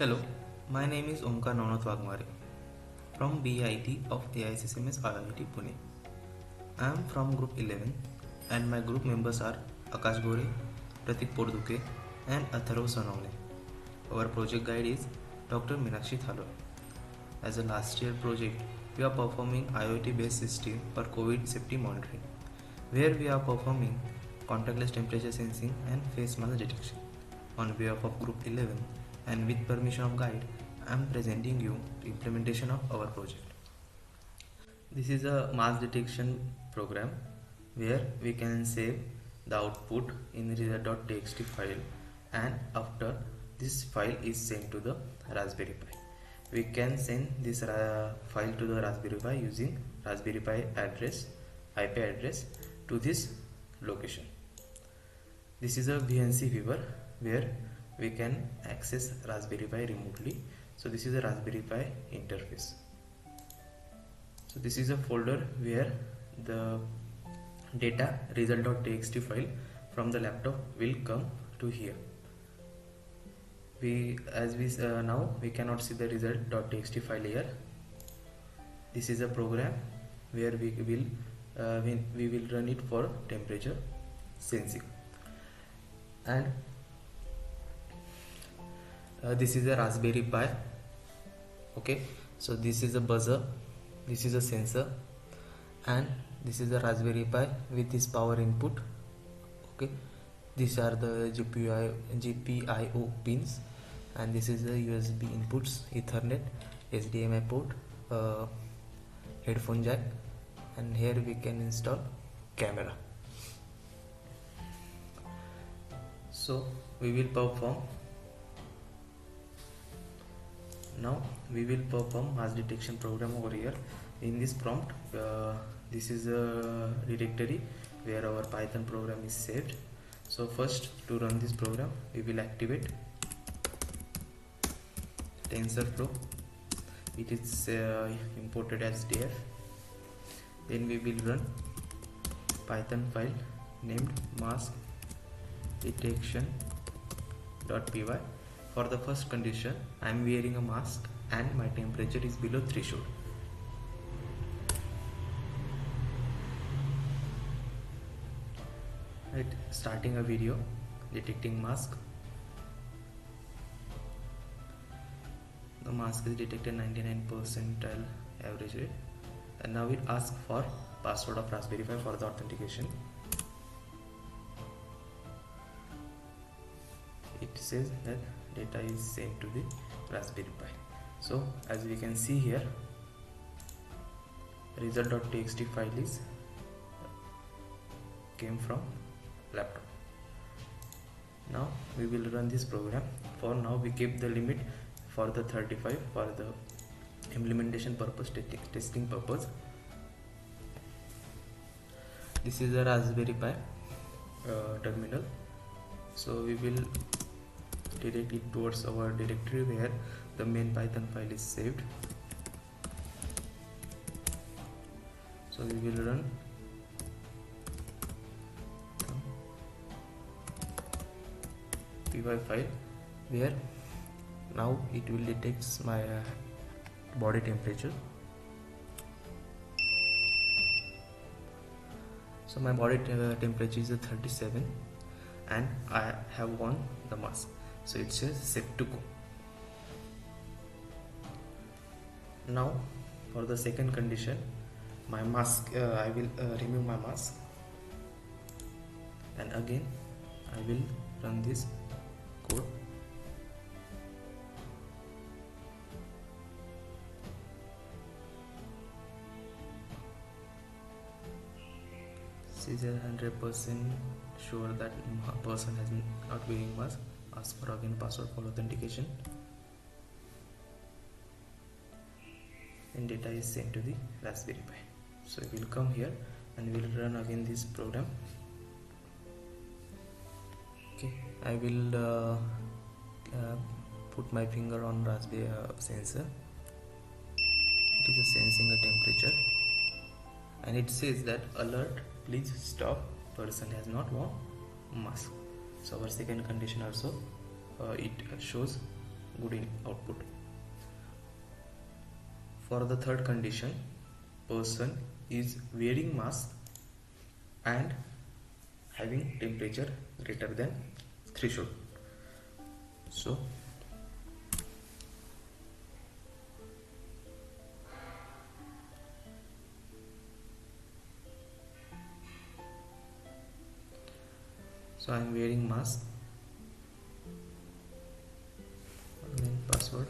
Hello, my name is Omkar Navnath Wagmare from BIT of AICCMS IIT Pune. I am from Group 11 and my group members are Akash Gore, Pratik Porduke and Atharv Sonawne. Our project guide is Dr. Meenakshi Thalur. As a last year project, we are performing IoT based system for COVID safety monitoring, where we are performing contactless temperature sensing and face mask detection. On behalf of Group 11 and with permission of guide, I am presenting you the implementation of our project. This is a mask detection program where we can save the output in result.txt file, and after this file is sent to the Raspberry Pi. We can send this file to the Raspberry Pi using Raspberry Pi address, IP address to this location. This is a VNC viewer where we can access Raspberry Pi remotely. So this is a Raspberry Pi interface. So this is a folder where the data result.txt file from the laptop will come to here. Now we cannot see the result.txt file here. This is a program where we will run it for temperature sensing, and this is a Raspberry Pi. Okay, so this is a buzzer, this is a sensor, and this is a Raspberry Pi with this power input. Okay, these are the GPIO pins, and this is the USB inputs, Ethernet, HDMI port, headphone jack, and here we can install camera. So we will perform mask detection program over here. In this prompt, this is a directory where our Python program is saved. So first, to run this program, we will activate TensorFlow. It is imported as df. Then we will run Python file named mask detection.py. For the first condition, I am wearing a mask and my temperature is below threshold. Right, starting a video detecting mask. The mask is detected 99 percentile average rate, and now it asks for password of Raspberry Pi for the authentication. It says that data is sent to the Raspberry Pi. So as we can see here, result.txt file is came from laptop. Now we will run this program. For now we keep the limit for the 35 for the implementation purpose, testing purpose. This is a Raspberry Pi terminal. So we will direct it towards our directory where the main Python file is saved. So we will run py file where now it will detect my body temperature. So my body temperature is 37 and I have worn the mask. So it says set to go. Now for the second condition, my mask, I will remove my mask, and again I will run this code. This is 100% sure that person has not wearing mask. Ask for again password for authentication, and data is sent to the Raspberry Pi. So we will come here and we will run again this program. Okay, I will put my finger on Raspberry sensor. It is sensing a temperature, and it says that alert, please stop, person has not worn mask. So our second condition also it shows good in output. For the third condition, person is wearing mask and having temperature greater than threshold. So I am wearing mask, then password,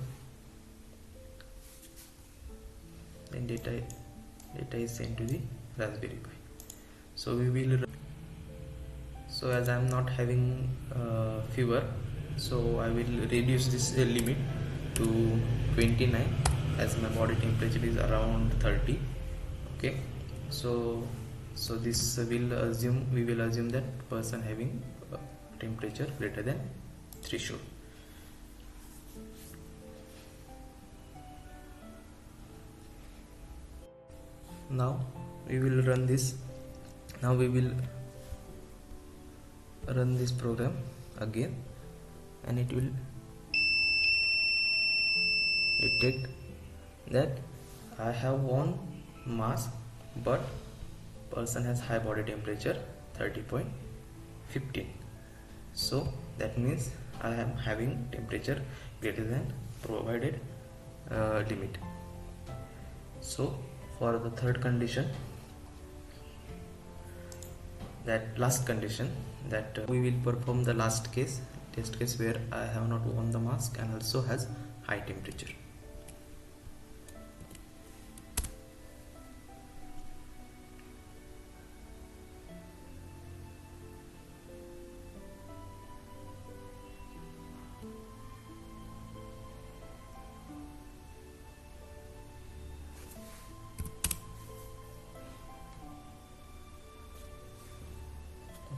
then data is sent to the Raspberry Pi. So we will so as I am not having fever, so I will reduce this limit to 29 as my body temperature is around 30. Okay, so this we will assume that person having temperature greater than threshold. Now we will run this. Now we will run this program again, and it will detect that I have worn mask, but person has high body temperature 30.15. So that means I am having temperature greater than provided limit. So for the third condition, that last condition, that we will perform the last case, test case, where I have not worn the mask and also has high temperature.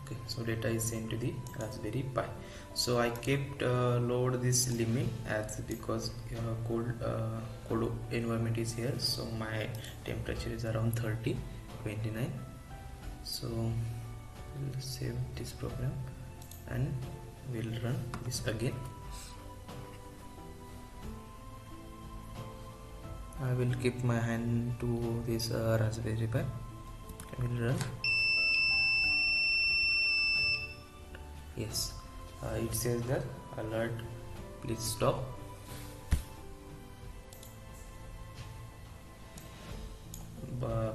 Okay, so data is sent to the Raspberry Pi. So I kept load this limit as because cold environment is here, so my temperature is around 30.29. so we'll save this program and we'll run this again. I will keep my hand to this Raspberry Pi. I will run. Yes, it says that alert, please stop.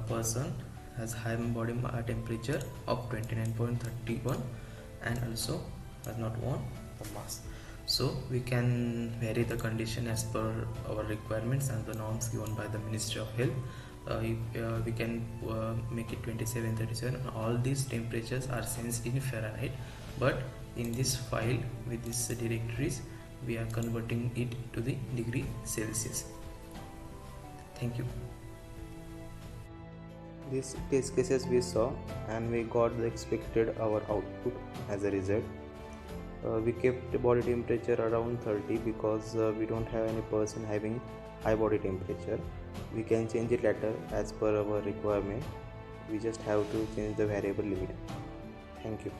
Person has high body temperature of 29.31 and also has not worn a mask. So we can vary the condition as per our requirements and the norms given by the Ministry of Health. We can make it 27, 37. All these temperatures are sensed in Fahrenheit, but in this file with these directories we are converting it to the degree Celsius. Thank you. These test cases we saw and we got the expected our output as a result. We kept the body temperature around 30 because we don't have any person having high body temperature. We can change it later as per our requirement. We just have to change the variable limit. Thank you.